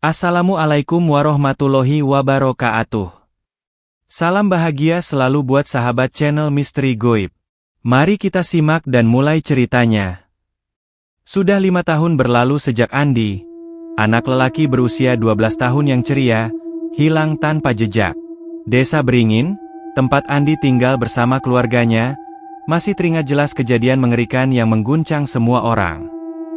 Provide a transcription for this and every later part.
Assalamualaikum warahmatullahi wabarakatuh. Salam bahagia selalu buat sahabat channel Misteri Goib. Mari kita simak dan mulai ceritanya. Sudah 5 tahun berlalu sejak Andi, anak lelaki berusia 12 tahun yang ceria, hilang tanpa jejak. Desa Beringin, tempat Andi tinggal bersama keluarganya, masih teringat jelas kejadian mengerikan yang mengguncang semua orang.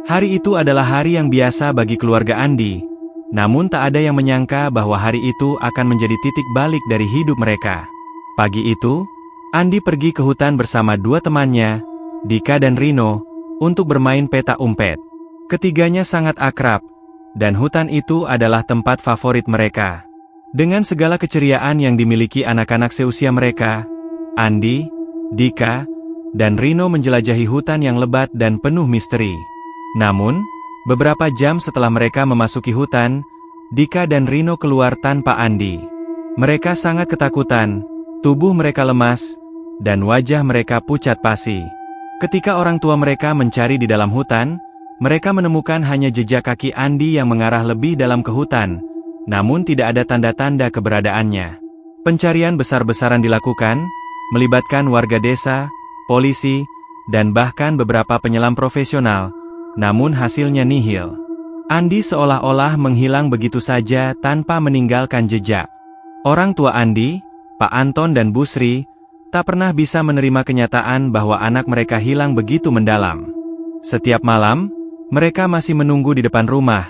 Hari itu adalah hari yang biasa bagi keluarga Andi. Namun tak ada yang menyangka bahwa hari itu akan menjadi titik balik dari hidup mereka. Pagi itu, Andi pergi ke hutan bersama 2 temannya, Dika dan Rino, untuk bermain petak umpet. Ketiganya sangat akrab, dan hutan itu adalah tempat favorit mereka. Dengan segala keceriaan yang dimiliki anak-anak seusia mereka, Andi, Dika, dan Rino menjelajahi hutan yang lebat dan penuh misteri. Namun, beberapa jam setelah mereka memasuki hutan, Dika dan Rino keluar tanpa Andi. Mereka sangat ketakutan, tubuh mereka lemas, dan wajah mereka pucat pasi. Ketika orang tua mereka mencari di dalam hutan, mereka menemukan hanya jejak kaki Andi yang mengarah lebih dalam ke hutan, namun tidak ada tanda-tanda keberadaannya. Pencarian besar-besaran dilakukan, melibatkan warga desa, polisi, dan bahkan beberapa penyelam profesional. Namun hasilnya nihil. Andi seolah-olah menghilang begitu saja tanpa meninggalkan jejak. Orang tua Andi, Pak Anton dan Bu Sri, tak pernah bisa menerima kenyataan bahwa anak mereka hilang begitu mendalam. Setiap malam, mereka masih menunggu di depan rumah,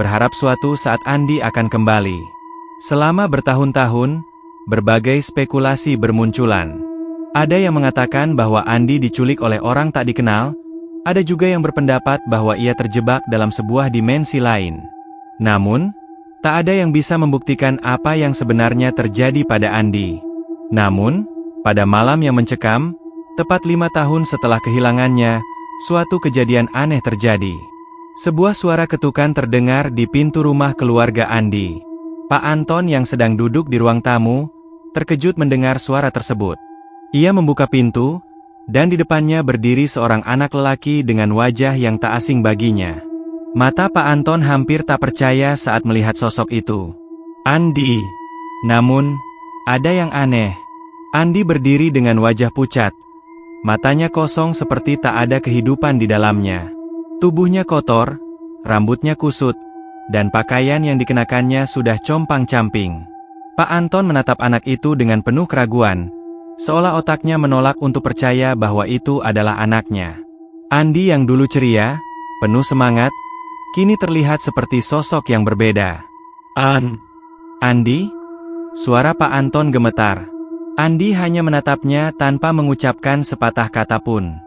berharap suatu saat Andi akan kembali. Selama bertahun-tahun, berbagai spekulasi bermunculan. Ada yang mengatakan bahwa Andi diculik oleh orang tak dikenal. Ada juga yang berpendapat bahwa ia terjebak dalam sebuah dimensi lain. Namun, tak ada yang bisa membuktikan apa yang sebenarnya terjadi pada Andi. Namun, pada malam yang mencekam, tepat 5 tahun setelah kehilangannya, suatu kejadian aneh terjadi. Sebuah suara ketukan terdengar di pintu rumah keluarga Andi. Pak Anton yang sedang duduk di ruang tamu, terkejut mendengar suara tersebut. Ia membuka pintu, dan di depannya berdiri seorang anak lelaki dengan wajah yang tak asing baginya. Mata Pak Anton hampir tak percaya saat melihat sosok itu. Andi. Namun, ada yang aneh. Andi berdiri dengan wajah pucat. Matanya kosong seperti tak ada kehidupan di dalamnya. Tubuhnya kotor, rambutnya kusut, dan pakaian yang dikenakannya sudah compang-camping. Pak Anton menatap anak itu dengan penuh keraguan, seolah otaknya menolak untuk percaya bahwa itu adalah anaknya. Andi yang dulu ceria, penuh semangat, kini terlihat seperti sosok yang berbeda. Andi? Suara Pak Anton gemetar. Andi hanya menatapnya tanpa mengucapkan sepatah kata pun.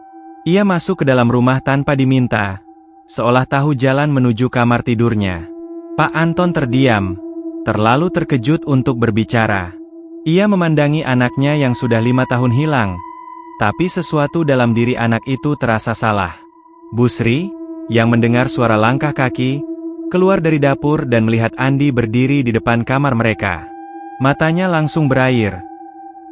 Ia masuk ke dalam rumah tanpa diminta, seolah tahu jalan menuju kamar tidurnya. Pak Anton terdiam, terlalu terkejut untuk berbicara. Ia memandangi anaknya yang sudah 5 tahun hilang, tapi sesuatu dalam diri anak itu terasa salah. Bu Sri, yang mendengar suara langkah kaki, keluar dari dapur dan melihat Andi berdiri di depan kamar mereka. Matanya langsung berair.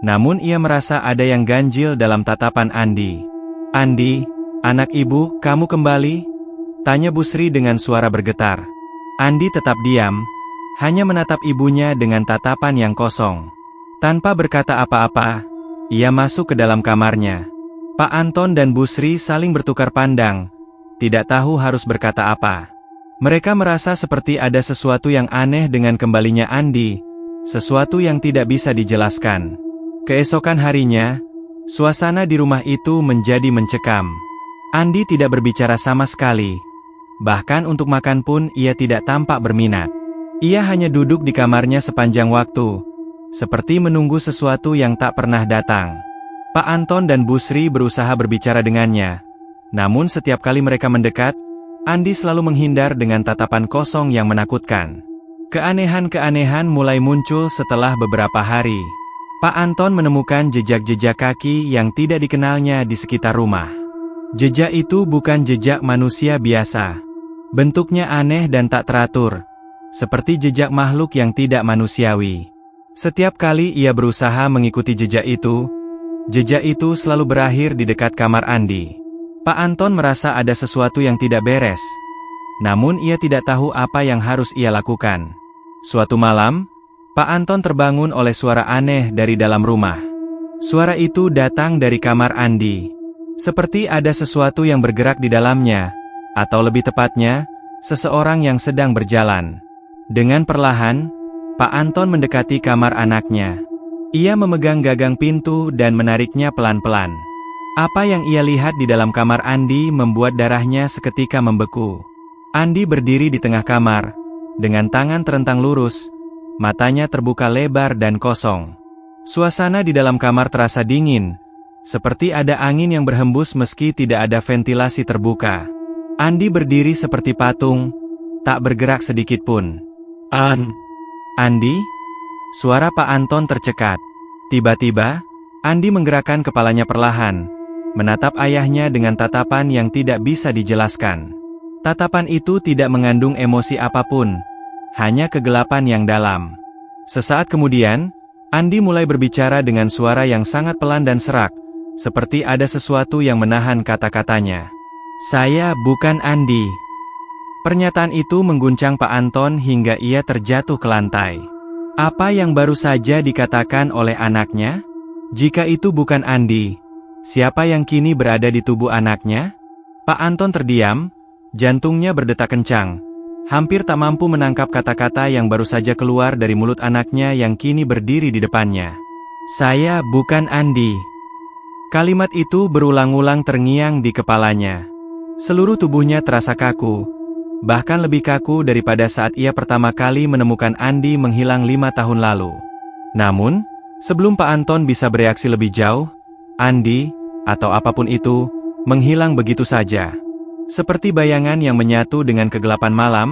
Namun ia merasa ada yang ganjil dalam tatapan Andi. Andi, anak ibu, kamu kembali? Tanya Bu Sri dengan suara bergetar. Andi tetap diam, hanya menatap ibunya dengan tatapan yang kosong. Tanpa berkata apa-apa, ia masuk ke dalam kamarnya. Pak Anton dan Bu Sri saling bertukar pandang, tidak tahu harus berkata apa. Mereka merasa seperti ada sesuatu yang aneh dengan kembalinya Andi, sesuatu yang tidak bisa dijelaskan. Keesokan harinya, suasana di rumah itu menjadi mencekam. Andi tidak berbicara sama sekali, bahkan untuk makan pun ia tidak tampak berminat. Ia hanya duduk di kamarnya sepanjang waktu, seperti menunggu sesuatu yang tak pernah datang. Pak Anton dan Bu Sri berusaha berbicara dengannya. Namun setiap kali mereka mendekat, Andi selalu menghindar dengan tatapan kosong yang menakutkan. Keanehan-keanehan mulai muncul setelah beberapa hari. Pak Anton menemukan jejak-jejak kaki yang tidak dikenalnya di sekitar rumah. Jejak itu bukan jejak manusia biasa. Bentuknya aneh dan tak teratur, seperti jejak makhluk yang tidak manusiawi. Setiap kali ia berusaha mengikuti jejak itu selalu berakhir di dekat kamar Andi. Pak Anton merasa ada sesuatu yang tidak beres. Namun ia tidak tahu apa yang harus ia lakukan. Suatu malam, Pak Anton terbangun oleh suara aneh dari dalam rumah. Suara itu datang dari kamar Andi. Seperti ada sesuatu yang bergerak di dalamnya, atau lebih tepatnya, seseorang yang sedang berjalan. Dengan perlahan, Pak Anton mendekati kamar anaknya. Ia memegang gagang pintu dan menariknya pelan-pelan. Apa yang ia lihat di dalam kamar Andi membuat darahnya seketika membeku. Andi berdiri di tengah kamar, dengan tangan terentang lurus, matanya terbuka lebar dan kosong. Suasana di dalam kamar terasa dingin, seperti ada angin yang berhembus meski tidak ada ventilasi terbuka. Andi berdiri seperti patung, tak bergerak sedikit pun. Andi? Suara Pak Anton tercekat. Tiba-tiba, Andi menggerakkan kepalanya perlahan, menatap ayahnya dengan tatapan yang tidak bisa dijelaskan. Tatapan itu tidak mengandung emosi apapun, hanya kegelapan yang dalam. Sesaat kemudian, Andi mulai berbicara dengan suara yang sangat pelan dan serak, seperti ada sesuatu yang menahan kata-katanya. "Saya bukan Andi." Pernyataan itu mengguncang Pak Anton hingga ia terjatuh ke lantai. Apa yang baru saja dikatakan oleh anaknya? Jika itu bukan Andi, siapa yang kini berada di tubuh anaknya? Pak Anton terdiam, jantungnya berdetak kencang, hampir tak mampu menangkap kata-kata yang baru saja keluar dari mulut anaknya yang kini berdiri di depannya. "Saya bukan Andi." Kalimat itu berulang-ulang terngiang di kepalanya. Seluruh tubuhnya terasa kaku, bahkan lebih kaku daripada saat ia pertama kali menemukan Andi menghilang 5 tahun lalu. Namun, sebelum Pak Anton bisa bereaksi lebih jauh, Andi, atau apapun itu, menghilang begitu saja. Seperti bayangan yang menyatu dengan kegelapan malam,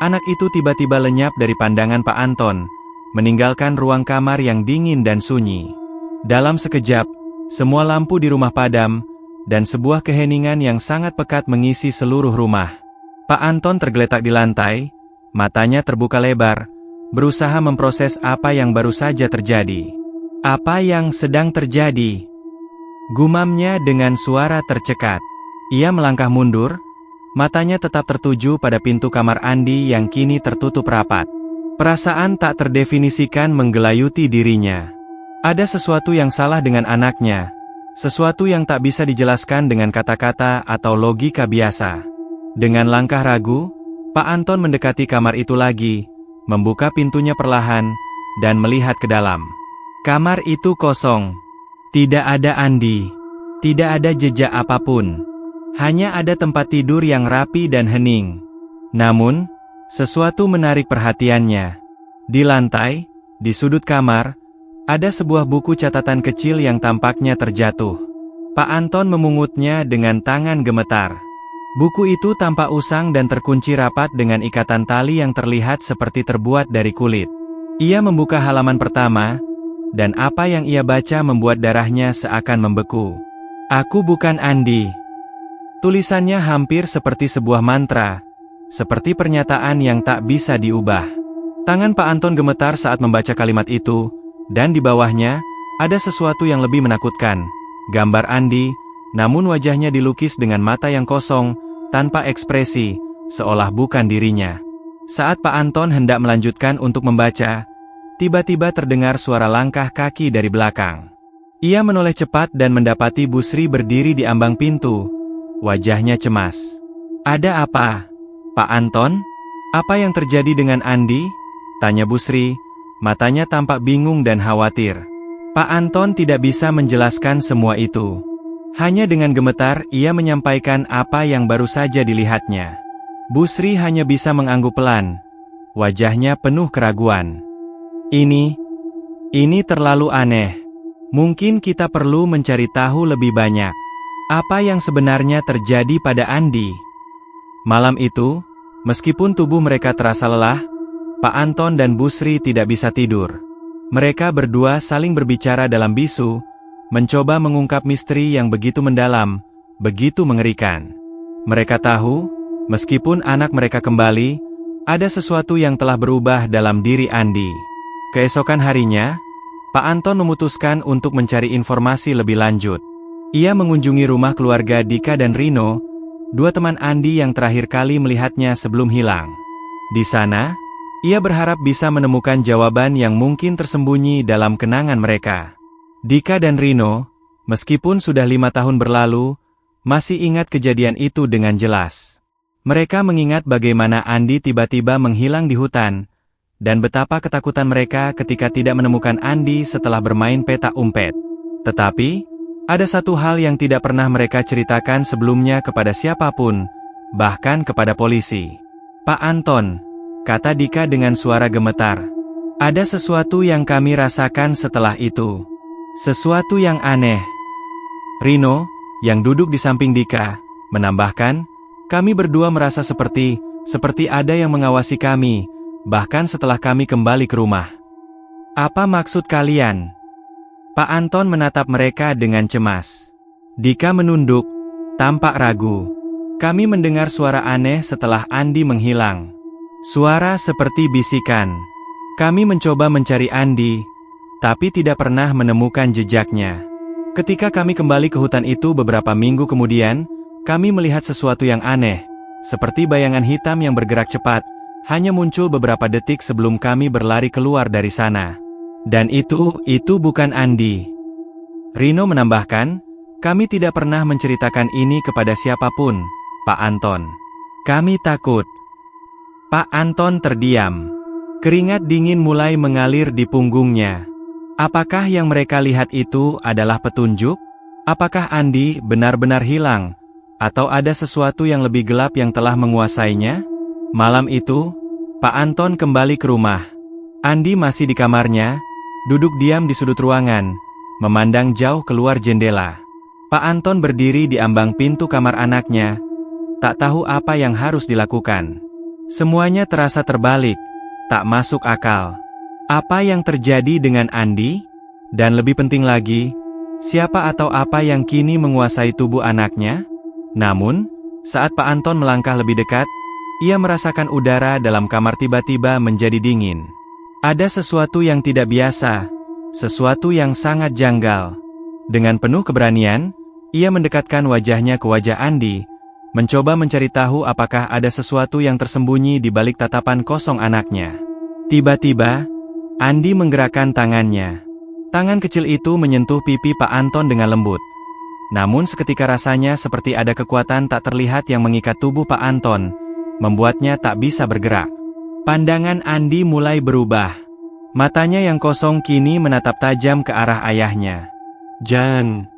anak itu tiba-tiba lenyap dari pandangan Pak Anton, meninggalkan ruang kamar yang dingin dan sunyi. Dalam sekejap, semua lampu di rumah padam, dan sebuah keheningan yang sangat pekat mengisi seluruh rumah. Pak Anton tergeletak di lantai, matanya terbuka lebar, berusaha memproses apa yang baru saja terjadi. "Apa yang sedang terjadi?" gumamnya dengan suara tercekat. Ia melangkah mundur, matanya tetap tertuju pada pintu kamar Andi yang kini tertutup rapat. Perasaan tak terdefinisikan menggelayuti dirinya. Ada sesuatu yang salah dengan anaknya, sesuatu yang tak bisa dijelaskan dengan kata-kata atau logika biasa. Dengan langkah ragu, Pak Anton mendekati kamar itu lagi, membuka pintunya perlahan, dan melihat ke dalam. Kamar itu kosong. Tidak ada Andi. Tidak ada jejak apapun. Hanya ada tempat tidur yang rapi dan hening. Namun, sesuatu menarik perhatiannya. Di lantai, di sudut kamar, ada sebuah buku catatan kecil yang tampaknya terjatuh. Pak Anton memungutnya dengan tangan gemetar. Buku itu tampak usang dan terkunci rapat dengan ikatan tali yang terlihat seperti terbuat dari kulit. Ia membuka halaman pertama, dan apa yang ia baca membuat darahnya seakan membeku. "Aku bukan Andi." Tulisannya hampir seperti sebuah mantra, seperti pernyataan yang tak bisa diubah. Tangan Pak Anton gemetar saat membaca kalimat itu, dan di bawahnya, ada sesuatu yang lebih menakutkan. Gambar Andi, namun wajahnya dilukis dengan mata yang kosong, tanpa ekspresi, seolah bukan dirinya. Saat Pak Anton hendak melanjutkan untuk membaca, tiba-tiba terdengar suara langkah kaki dari belakang. Ia menoleh cepat dan mendapati Bu Sri berdiri di ambang pintu. Wajahnya cemas. "Ada apa, Pak Anton? Apa yang terjadi dengan Andi?" tanya Bu Sri, matanya tampak bingung dan khawatir. Pak Anton tidak bisa menjelaskan semua itu. Hanya dengan gemetar ia menyampaikan apa yang baru saja dilihatnya. Bu Sri hanya bisa mengangguk pelan. Wajahnya penuh keraguan. Ini terlalu aneh. Mungkin kita perlu mencari tahu lebih banyak. Apa yang sebenarnya terjadi pada Andi?" Malam itu, meskipun tubuh mereka terasa lelah, Pak Anton dan Bu Sri tidak bisa tidur. Mereka berdua saling berbicara dalam bisu, mencoba mengungkap misteri yang begitu mendalam, begitu mengerikan. Mereka tahu, meskipun anak mereka kembali, ada sesuatu yang telah berubah dalam diri Andi. Keesokan harinya, Pak Anton memutuskan untuk mencari informasi lebih lanjut. Ia mengunjungi rumah keluarga Dika dan Rino, dua teman Andi yang terakhir kali melihatnya sebelum hilang. Di sana, ia berharap bisa menemukan jawaban yang mungkin tersembunyi dalam kenangan mereka. Dika dan Rino, meskipun sudah 5 tahun berlalu, masih ingat kejadian itu dengan jelas. Mereka mengingat bagaimana Andi tiba-tiba menghilang di hutan, dan betapa ketakutan mereka ketika tidak menemukan Andi setelah bermain petak umpet. Tetapi, ada satu hal yang tidak pernah mereka ceritakan sebelumnya kepada siapapun, bahkan kepada polisi. "Pak Anton," kata Dika dengan suara gemetar. "Ada sesuatu yang kami rasakan setelah itu. Sesuatu yang aneh." Rino, yang duduk di samping Dika, menambahkan, "Kami berdua merasa seperti ada yang mengawasi kami, bahkan setelah kami kembali ke rumah." "Apa maksud kalian?" Pak Anton menatap mereka dengan cemas. Dika menunduk, tampak ragu. "Kami mendengar suara aneh setelah Andi menghilang. Suara seperti bisikan. Kami mencoba mencari Andi, tapi tidak pernah menemukan jejaknya. Ketika kami kembali ke hutan itu beberapa minggu kemudian, kami melihat sesuatu yang aneh, seperti bayangan hitam yang bergerak cepat, hanya muncul beberapa detik sebelum kami berlari keluar dari sana. Dan itu bukan Andi." Rino menambahkan, "Kami tidak pernah menceritakan ini kepada siapapun, Pak Anton. Kami takut." Pak Anton terdiam. Keringat dingin mulai mengalir di punggungnya. Apakah yang mereka lihat itu adalah petunjuk? Apakah Andi benar-benar hilang? Atau ada sesuatu yang lebih gelap yang telah menguasainya? Malam itu, Pak Anton kembali ke rumah. Andi masih di kamarnya, duduk diam di sudut ruangan, memandang jauh keluar jendela. Pak Anton berdiri di ambang pintu kamar anaknya, tak tahu apa yang harus dilakukan. Semuanya terasa terbalik, tak masuk akal. Apa yang terjadi dengan Andi? Dan lebih penting lagi, siapa atau apa yang kini menguasai tubuh anaknya? Namun, saat Pak Anton melangkah lebih dekat, ia merasakan udara dalam kamar tiba-tiba menjadi dingin. Ada sesuatu yang tidak biasa, sesuatu yang sangat janggal. Dengan penuh keberanian, ia mendekatkan wajahnya ke wajah Andi, mencoba mencari tahu apakah ada sesuatu yang tersembunyi di balik tatapan kosong anaknya. Tiba-tiba, Andi menggerakkan tangannya. Tangan kecil itu menyentuh pipi Pak Anton dengan lembut. Namun seketika rasanya seperti ada kekuatan tak terlihat yang mengikat tubuh Pak Anton, membuatnya tak bisa bergerak. Pandangan Andi mulai berubah. Matanya yang kosong kini menatap tajam ke arah ayahnya. "Jangan."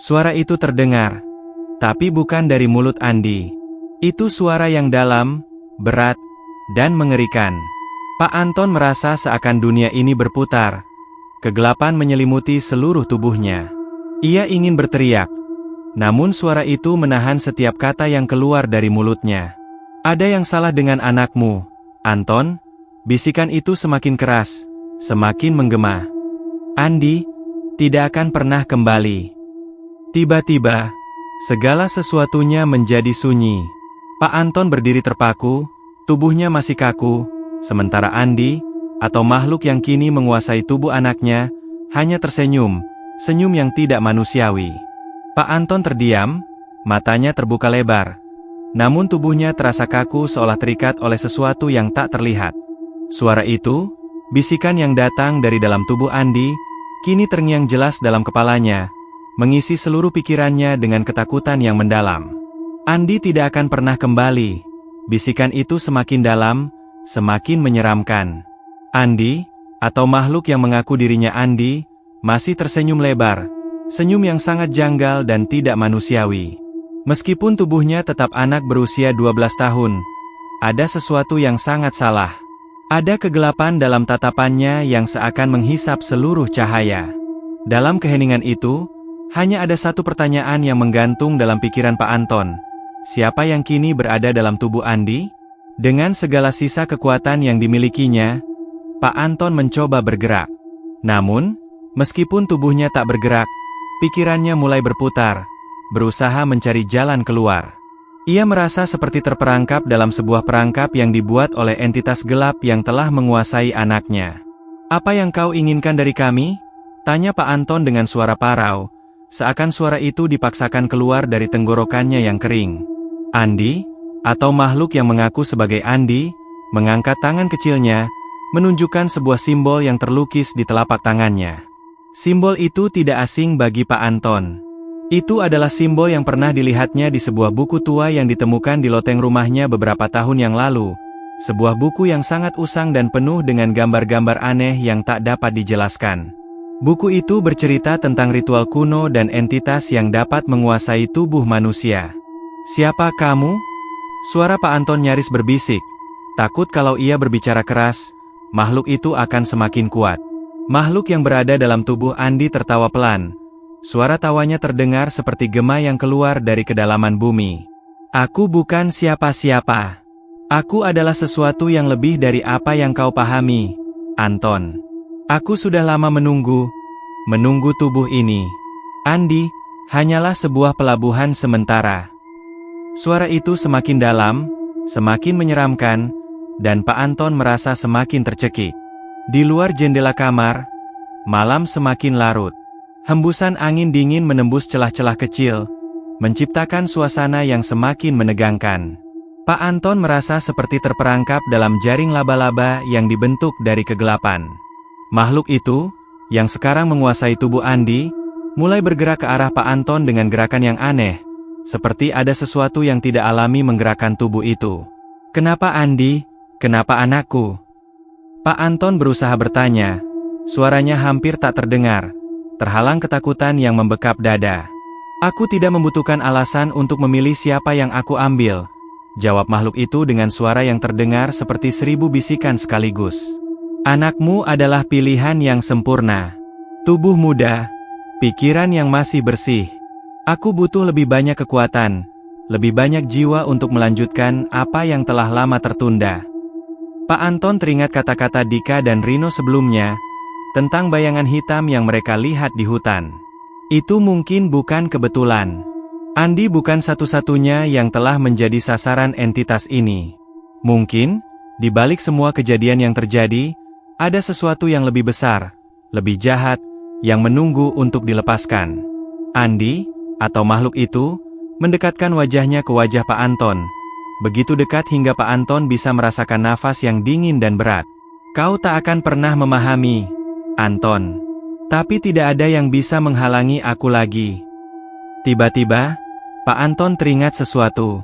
Suara itu terdengar, tapi bukan dari mulut Andi. Itu suara yang dalam, berat, dan mengerikan. Pak Anton merasa seakan dunia ini berputar. Kegelapan menyelimuti seluruh tubuhnya. Ia ingin berteriak, namun suara itu menahan setiap kata yang keluar dari mulutnya. "Ada yang salah dengan anakmu, Anton." Bisikan itu semakin keras, semakin menggema. "Andi tidak akan pernah kembali." Tiba-tiba, segala sesuatunya menjadi sunyi. Pak Anton berdiri terpaku, tubuhnya masih kaku, sementara Andi, atau makhluk yang kini menguasai tubuh anaknya, hanya tersenyum, senyum yang tidak manusiawi. Pak Anton terdiam, matanya terbuka lebar. Namun tubuhnya terasa kaku seolah terikat oleh sesuatu yang tak terlihat. Suara itu, bisikan yang datang dari dalam tubuh Andi, kini terngiang jelas dalam kepalanya, mengisi seluruh pikirannya dengan ketakutan yang mendalam. Andi tidak akan pernah kembali. Bisikan itu semakin dalam, semakin menyeramkan. Andi, atau makhluk yang mengaku dirinya Andi, masih tersenyum lebar, senyum yang sangat janggal dan tidak manusiawi. Meskipun tubuhnya tetap anak berusia 12 tahun, ada sesuatu yang sangat salah. Ada kegelapan dalam tatapannya yang seakan menghisap seluruh cahaya. Dalam keheningan itu, hanya ada satu pertanyaan yang menggantung dalam pikiran Pak Anton. Siapa yang kini berada dalam tubuh Andi? Dengan segala sisa kekuatan yang dimilikinya, Pak Anton mencoba bergerak. Namun, meskipun tubuhnya tak bergerak, pikirannya mulai berputar, berusaha mencari jalan keluar. Ia merasa seperti terperangkap dalam sebuah perangkap yang dibuat oleh entitas gelap yang telah menguasai anaknya. "Apa yang kau inginkan dari kami?" tanya Pak Anton dengan suara parau, Seakan suara itu dipaksakan keluar dari tenggorokannya yang kering. Andi, atau makhluk yang mengaku sebagai Andi, mengangkat tangan kecilnya, menunjukkan sebuah simbol yang terlukis di telapak tangannya. Simbol itu tidak asing bagi Pak Anton. Itu adalah simbol yang pernah dilihatnya di sebuah buku tua yang ditemukan di loteng rumahnya beberapa tahun yang lalu. Sebuah buku yang sangat usang dan penuh dengan gambar-gambar aneh yang tak dapat dijelaskan. Buku itu bercerita tentang ritual kuno dan entitas yang dapat menguasai tubuh manusia. "Siapa kamu?" Suara Pak Anton nyaris berbisik. Takut kalau ia berbicara keras, makhluk itu akan semakin kuat. Makhluk yang berada dalam tubuh Andi tertawa pelan. Suara tawanya terdengar seperti gema yang keluar dari kedalaman bumi. "Aku bukan siapa-siapa. Aku adalah sesuatu yang lebih dari apa yang kau pahami, Anton. Aku sudah lama menunggu tubuh ini. Andi, hanyalah sebuah pelabuhan sementara." Suara itu semakin dalam, semakin menyeramkan, dan Pak Anton merasa semakin tercekik. Di luar jendela kamar, malam semakin larut. Hembusan angin dingin menembus celah-celah kecil, menciptakan suasana yang semakin menegangkan. Pak Anton merasa seperti terperangkap dalam jaring laba-laba yang dibentuk dari kegelapan. Makhluk itu, yang sekarang menguasai tubuh Andi, mulai bergerak ke arah Pak Anton dengan gerakan yang aneh, seperti ada sesuatu yang tidak alami menggerakkan tubuh itu. "Kenapa Andi? Kenapa anakku?" Pak Anton berusaha bertanya. Suaranya hampir tak terdengar, terhalang ketakutan yang membekap dada. "Aku tidak membutuhkan alasan untuk memilih siapa yang aku ambil," jawab makhluk itu dengan suara yang terdengar seperti 1000 bisikan sekaligus. "Anakmu adalah pilihan yang sempurna. Tubuh muda, pikiran yang masih bersih. Aku butuh lebih banyak kekuatan, lebih banyak jiwa untuk melanjutkan apa yang telah lama tertunda." Pak Anton teringat kata-kata Dika dan Rino sebelumnya, tentang bayangan hitam yang mereka lihat di hutan. Itu mungkin bukan kebetulan. Andi bukan satu-satunya yang telah menjadi sasaran entitas ini. Mungkin, di balik semua kejadian yang terjadi, ada sesuatu yang lebih besar, lebih jahat, yang menunggu untuk dilepaskan. Andi, atau makhluk itu, mendekatkan wajahnya ke wajah Pak Anton. Begitu dekat hingga Pak Anton bisa merasakan nafas yang dingin dan berat. "Kau tak akan pernah memahami, Anton. Tapi tidak ada yang bisa menghalangi aku lagi." Tiba-tiba, Pak Anton teringat sesuatu.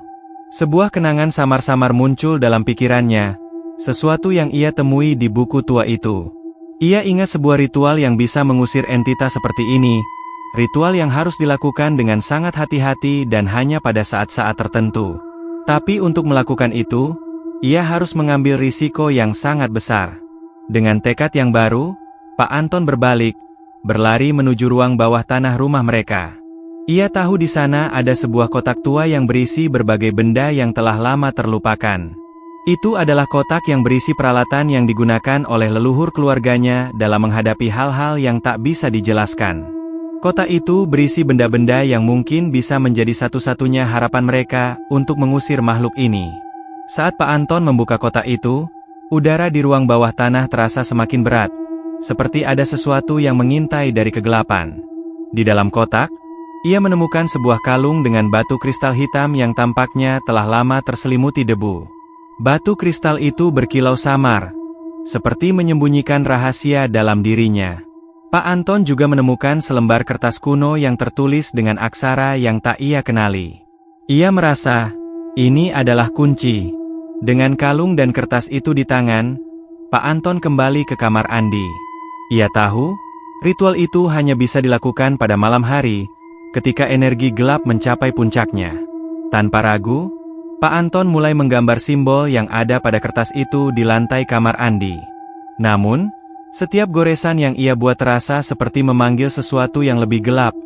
Sebuah kenangan samar-samar muncul dalam pikirannya, sesuatu yang ia temui di buku tua itu. Ia ingat sebuah ritual yang bisa mengusir entitas seperti ini, ritual yang harus dilakukan dengan sangat hati-hati dan hanya pada saat-saat tertentu. Tapi untuk melakukan itu, ia harus mengambil risiko yang sangat besar. Dengan tekad yang baru, Pak Anton berbalik, berlari menuju ruang bawah tanah rumah mereka. Ia tahu di sana ada sebuah kotak tua yang berisi berbagai benda yang telah lama terlupakan. Itu adalah kotak yang berisi peralatan yang digunakan oleh leluhur keluarganya dalam menghadapi hal-hal yang tak bisa dijelaskan. Kotak itu berisi benda-benda yang mungkin bisa menjadi satu-satunya harapan mereka untuk mengusir makhluk ini. Saat Pak Anton membuka kotak itu, udara di ruang bawah tanah terasa semakin berat, seperti ada sesuatu yang mengintai dari kegelapan. Di dalam kotak, ia menemukan sebuah kalung dengan batu kristal hitam yang tampaknya telah lama terselimuti debu. Batu kristal itu berkilau samar, seperti menyembunyikan rahasia dalam dirinya. Pak Anton juga menemukan selembar kertas kuno yang tertulis dengan aksara yang tak ia kenali. Ia merasa, ini adalah kunci. Dengan kalung dan kertas itu di tangan, Pak Anton kembali ke kamar Andi. Ia tahu, ritual itu hanya bisa dilakukan pada malam hari, ketika energi gelap mencapai puncaknya. Tanpa ragu, Pak Anton mulai menggambar simbol yang ada pada kertas itu di lantai kamar Andi. Namun, setiap goresan yang ia buat terasa seperti memanggil sesuatu yang lebih gelap,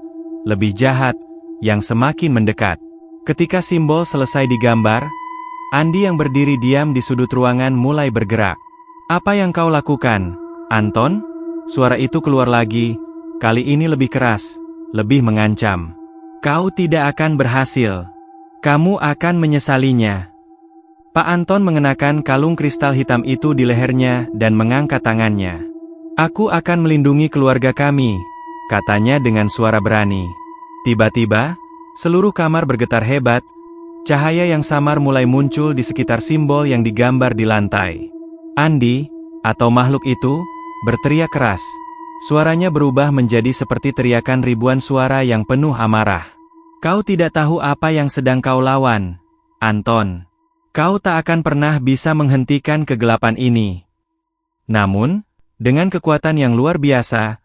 lebih jahat, yang semakin mendekat. Ketika simbol selesai digambar, Andi yang berdiri diam di sudut ruangan mulai bergerak. "Apa yang kau lakukan, Anton?" Suara itu keluar lagi, kali ini lebih keras, lebih mengancam. "Kau tidak akan berhasil. Kamu akan menyesalinya." Pak Anton mengenakan kalung kristal hitam itu di lehernya dan mengangkat tangannya. "Aku akan melindungi keluarga kami," katanya dengan suara berani. Tiba-tiba, seluruh kamar bergetar hebat, cahaya yang samar mulai muncul di sekitar simbol yang digambar di lantai. Andi, atau makhluk itu, berteriak keras. Suaranya berubah menjadi seperti teriakan ribuan suara yang penuh amarah. Kau tidak tahu apa yang sedang kau lawan, Anton. Kau tak akan pernah bisa menghentikan kegelapan ini. Namun, dengan kekuatan yang luar biasa,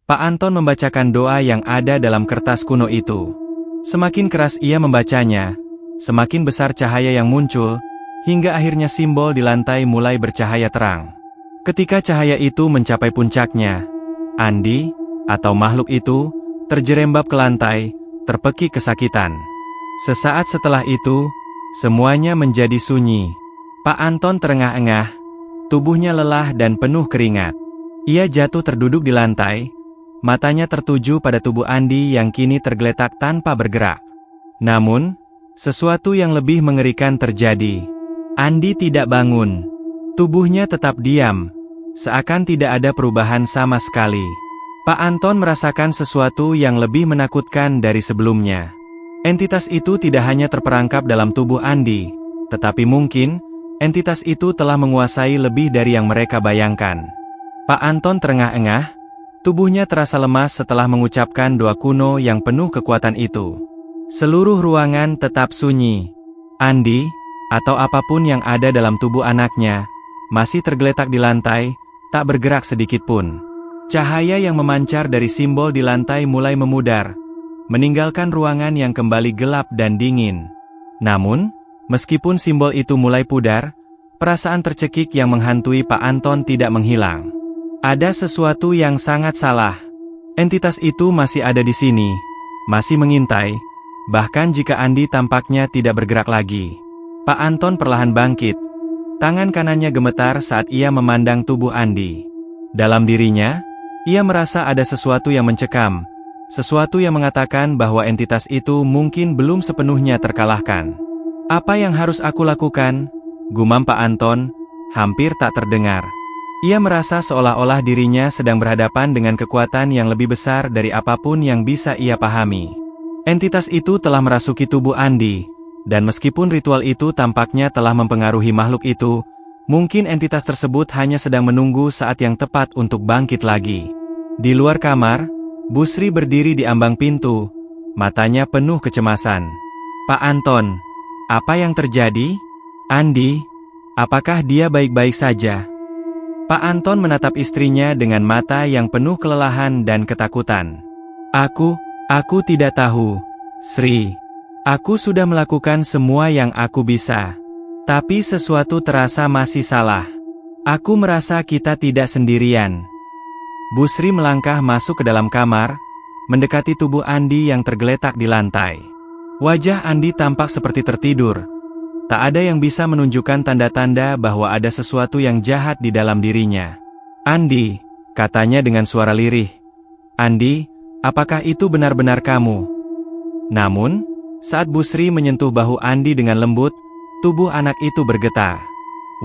Pak Anton membacakan doa yang ada dalam kertas kuno itu. Semakin keras ia membacanya, semakin besar cahaya yang muncul, hingga akhirnya simbol di lantai mulai bercahaya terang. Ketika cahaya itu mencapai puncaknya, Andi, atau makhluk itu, terjerembab ke lantai, terpekik kesakitan. Sesaat setelah itu, semuanya menjadi sunyi. Pak Anton terengah-engah, tubuhnya lelah dan penuh keringat. Ia jatuh terduduk di lantai, matanya tertuju pada tubuh Andi yang kini tergeletak tanpa bergerak. Namun, sesuatu yang lebih mengerikan terjadi. Andi tidak bangun. Tubuhnya tetap diam, seakan tidak ada perubahan sama sekali. Pak Anton merasakan sesuatu yang lebih menakutkan dari sebelumnya. Entitas itu tidak hanya terperangkap dalam tubuh Andi, tetapi mungkin, entitas itu telah menguasai lebih dari yang mereka bayangkan. Pak Anton terengah-engah, tubuhnya terasa lemas setelah mengucapkan doa kuno yang penuh kekuatan itu. Seluruh ruangan tetap sunyi. Andi, atau apapun yang ada dalam tubuh anaknya, masih tergeletak di lantai, tak bergerak sedikit pun. Cahaya yang memancar dari simbol di lantai mulai memudar, meninggalkan ruangan yang kembali gelap dan dingin. Namun, meskipun simbol itu mulai pudar, perasaan tercekik yang menghantui Pak Anton tidak menghilang. Ada sesuatu yang sangat salah. Entitas itu masih ada di sini, masih mengintai, bahkan jika Andi tampaknya tidak bergerak lagi. Pak Anton perlahan bangkit. Tangan kanannya gemetar saat ia memandang tubuh Andi. Dalam dirinya, ia merasa ada sesuatu yang mencekam, sesuatu yang mengatakan bahwa entitas itu mungkin belum sepenuhnya terkalahkan. Apa yang harus aku lakukan? Gumam Pak Anton, hampir tak terdengar. Ia merasa seolah-olah dirinya sedang berhadapan dengan kekuatan yang lebih besar dari apapun yang bisa ia pahami. Entitas itu telah merasuki tubuh Andi, dan meskipun ritual itu tampaknya telah mempengaruhi makhluk itu, mungkin entitas tersebut hanya sedang menunggu saat yang tepat untuk bangkit lagi. Di luar kamar, Busri berdiri di ambang pintu, matanya penuh kecemasan. Pak Anton, apa yang terjadi? Andi, apakah dia baik-baik saja? Pak Anton menatap istrinya dengan mata yang penuh kelelahan dan ketakutan. Aku tidak tahu, Sri. Aku sudah melakukan semua yang aku bisa. Tapi sesuatu terasa masih salah. Aku merasa kita tidak sendirian. Busri melangkah masuk ke dalam kamar, mendekati tubuh Andi yang tergeletak di lantai. Wajah Andi tampak seperti tertidur. Tak ada yang bisa menunjukkan tanda-tanda bahwa ada sesuatu yang jahat di dalam dirinya. Andi, katanya dengan suara lirih. Andi, apakah itu benar-benar kamu? Namun, saat Busri menyentuh bahu Andi dengan lembut, tubuh anak itu bergetar.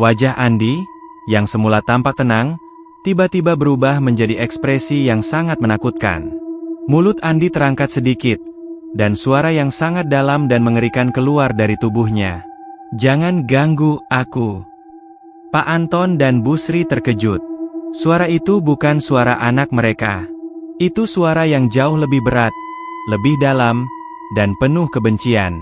Wajah Andi, yang semula tampak tenang, tiba-tiba berubah menjadi ekspresi yang sangat menakutkan. Mulut Andi terangkat sedikit, dan suara yang sangat dalam dan mengerikan keluar dari tubuhnya. Jangan ganggu aku. Pak Anton dan Busri terkejut. Suara itu bukan suara anak mereka. Itu suara yang jauh lebih berat, lebih dalam, dan penuh kebencian.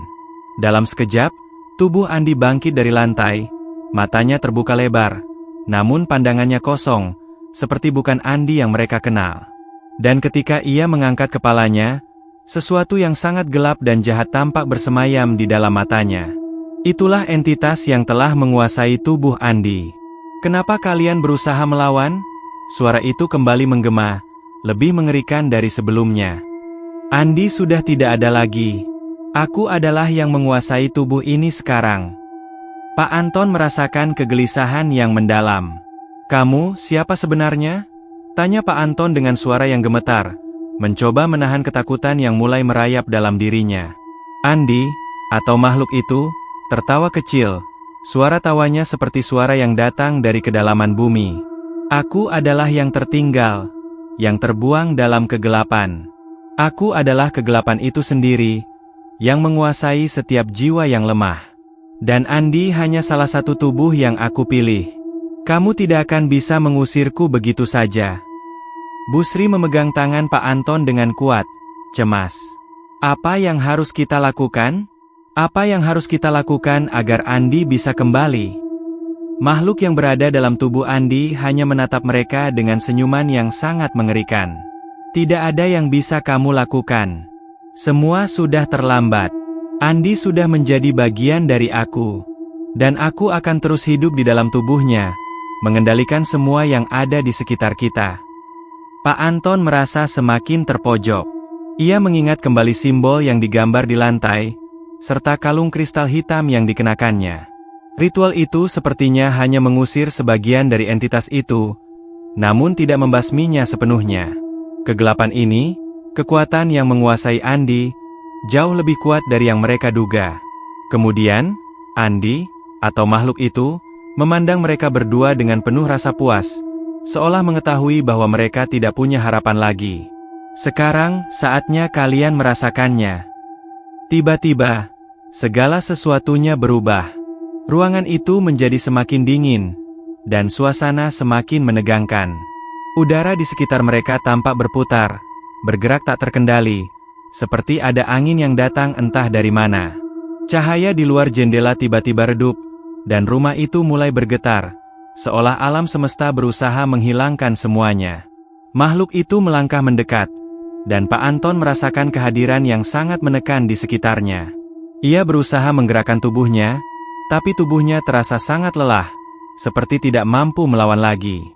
Dalam sekejap, tubuh Andi bangkit dari lantai, matanya terbuka lebar, namun pandangannya kosong, seperti bukan Andi yang mereka kenal. Dan ketika ia mengangkat kepalanya, sesuatu yang sangat gelap dan jahat tampak bersemayam di dalam matanya. Itulah entitas yang telah menguasai tubuh Andi. Kenapa kalian berusaha melawan? Suara itu kembali menggema, lebih mengerikan dari sebelumnya. Andi sudah tidak ada lagi. Aku adalah yang menguasai tubuh ini sekarang. Pak Anton merasakan kegelisahan yang mendalam. Kamu, siapa sebenarnya? Tanya Pak Anton dengan suara yang gemetar, mencoba menahan ketakutan yang mulai merayap dalam dirinya. Andi, atau makhluk itu, tertawa kecil, suara tawanya seperti suara yang datang dari kedalaman bumi. Aku adalah yang tertinggal, yang terbuang dalam kegelapan. Aku adalah kegelapan itu sendiri, yang menguasai setiap jiwa yang lemah. Dan Andi hanya salah satu tubuh yang aku pilih. Kamu tidak akan bisa mengusirku begitu saja. Busri memegang tangan Pak Anton dengan kuat, cemas. Apa yang harus kita lakukan? Apa yang harus kita lakukan agar Andi bisa kembali? Makhluk yang berada dalam tubuh Andi hanya menatap mereka dengan senyuman yang sangat mengerikan. Tidak ada yang bisa kamu lakukan. Semua sudah terlambat. Andi sudah menjadi bagian dari aku. Dan aku akan terus hidup di dalam tubuhnya, mengendalikan semua yang ada di sekitar kita. Pak Anton merasa semakin terpojok. Ia mengingat kembali simbol yang digambar di lantai, serta kalung kristal hitam yang dikenakannya. Ritual itu sepertinya hanya mengusir sebagian dari entitas itu, namun tidak membasminya sepenuhnya. Kegelapan ini, kekuatan yang menguasai Andi, jauh lebih kuat dari yang mereka duga. Kemudian, Andi, atau makhluk itu, memandang mereka berdua dengan penuh rasa puas, seolah mengetahui bahwa mereka tidak punya harapan lagi. Sekarang, saatnya kalian merasakannya. Tiba-tiba, segala sesuatunya berubah. Ruangan itu menjadi semakin dingin, dan suasana semakin menegangkan. Udara di sekitar mereka tampak berputar, bergerak tak terkendali, seperti ada angin yang datang entah dari mana. Cahaya di luar jendela tiba-tiba redup, dan rumah itu mulai bergetar, seolah alam semesta berusaha menghilangkan semuanya. Makhluk itu melangkah mendekat, dan Pak Anton merasakan kehadiran yang sangat menekan di sekitarnya. Ia berusaha menggerakkan tubuhnya, tapi tubuhnya terasa sangat lelah, seperti tidak mampu melawan lagi.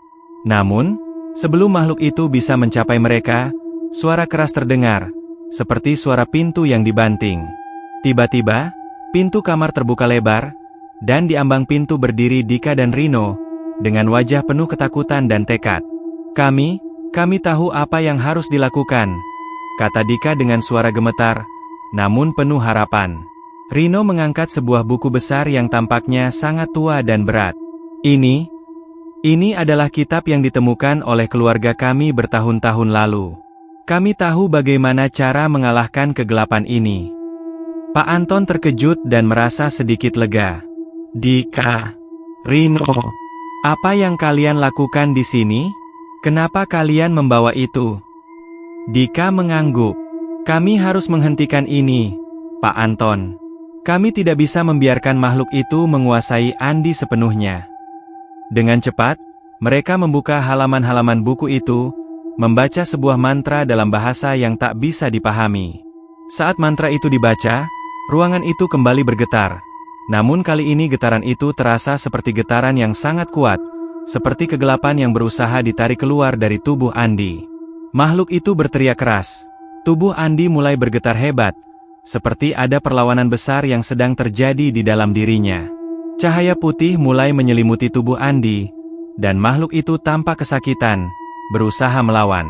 Namun, sebelum makhluk itu bisa mencapai mereka, suara keras terdengar, seperti suara pintu yang dibanting. Tiba-tiba, pintu kamar terbuka lebar, dan di ambang pintu berdiri Dika dan Rino, dengan wajah penuh ketakutan dan tekad. Kami tahu apa yang harus dilakukan, kata Dika dengan suara gemetar, namun penuh harapan. Rino mengangkat sebuah buku besar yang tampaknya sangat tua dan berat. Ini adalah kitab yang ditemukan oleh keluarga kami bertahun-tahun lalu. Kami tahu bagaimana cara mengalahkan kegelapan ini. Pak Anton terkejut dan merasa sedikit lega. Dika, Rino, apa yang kalian lakukan di sini? Kenapa kalian membawa itu? Dika mengangguk. Kami harus menghentikan ini, Pak Anton. Kami tidak bisa membiarkan makhluk itu menguasai Andi sepenuhnya. Dengan cepat, mereka membuka halaman-halaman buku itu, membaca sebuah mantra dalam bahasa yang tak bisa dipahami. Saat mantra itu dibaca, ruangan itu kembali bergetar. Namun kali ini getaran itu terasa seperti getaran yang sangat kuat, seperti kegelapan yang berusaha ditarik keluar dari tubuh Andi. Makhluk itu berteriak keras. Tubuh Andi mulai bergetar hebat, seperti ada perlawanan besar yang sedang terjadi di dalam dirinya. Cahaya putih mulai menyelimuti tubuh Andi, dan makhluk itu tampak kesakitan, berusaha melawan.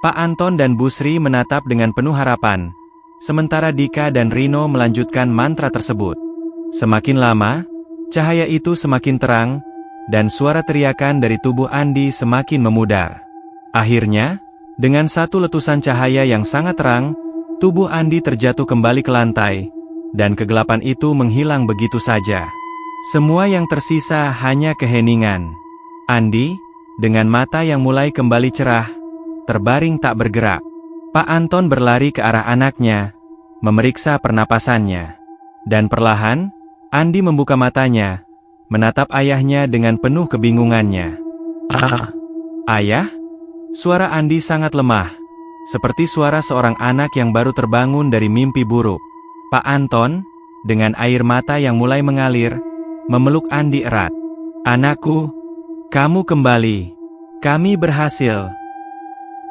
Pak Anton dan Busri menatap dengan penuh harapan, sementara Dika dan Rino melanjutkan mantra tersebut. Semakin lama, cahaya itu semakin terang, dan suara teriakan dari tubuh Andi semakin memudar. Akhirnya, dengan satu letusan cahaya yang sangat terang, tubuh Andi terjatuh kembali ke lantai, dan kegelapan itu menghilang begitu saja. Semua yang tersisa hanya keheningan. Andi, dengan mata yang mulai kembali cerah, terbaring tak bergerak. Pak Anton berlari ke arah anaknya, memeriksa pernapasannya. Dan perlahan, Andi membuka matanya, menatap ayahnya dengan penuh kebingungannya. Ayah? Suara Andi sangat lemah, seperti suara seorang anak yang baru terbangun dari mimpi buruk. Pak Anton, dengan air mata yang mulai mengalir, memeluk Andi erat. Anakku, kamu kembali. Kami berhasil.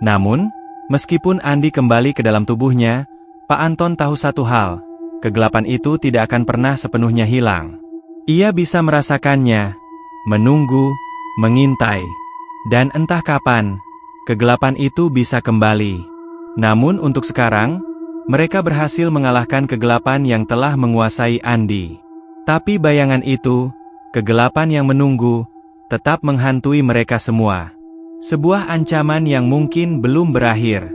Namun, meskipun Andi kembali ke dalam tubuhnya, Pak Anton tahu satu hal, kegelapan itu tidak akan pernah sepenuhnya hilang. Ia bisa merasakannya, menunggu, mengintai, dan entah kapan, kegelapan itu bisa kembali. Namun untuk sekarang, mereka berhasil mengalahkan kegelapan yang telah menguasai Andi. Tapi bayangan itu, kegelapan yang menunggu, tetap menghantui mereka semua. Sebuah ancaman yang mungkin belum berakhir.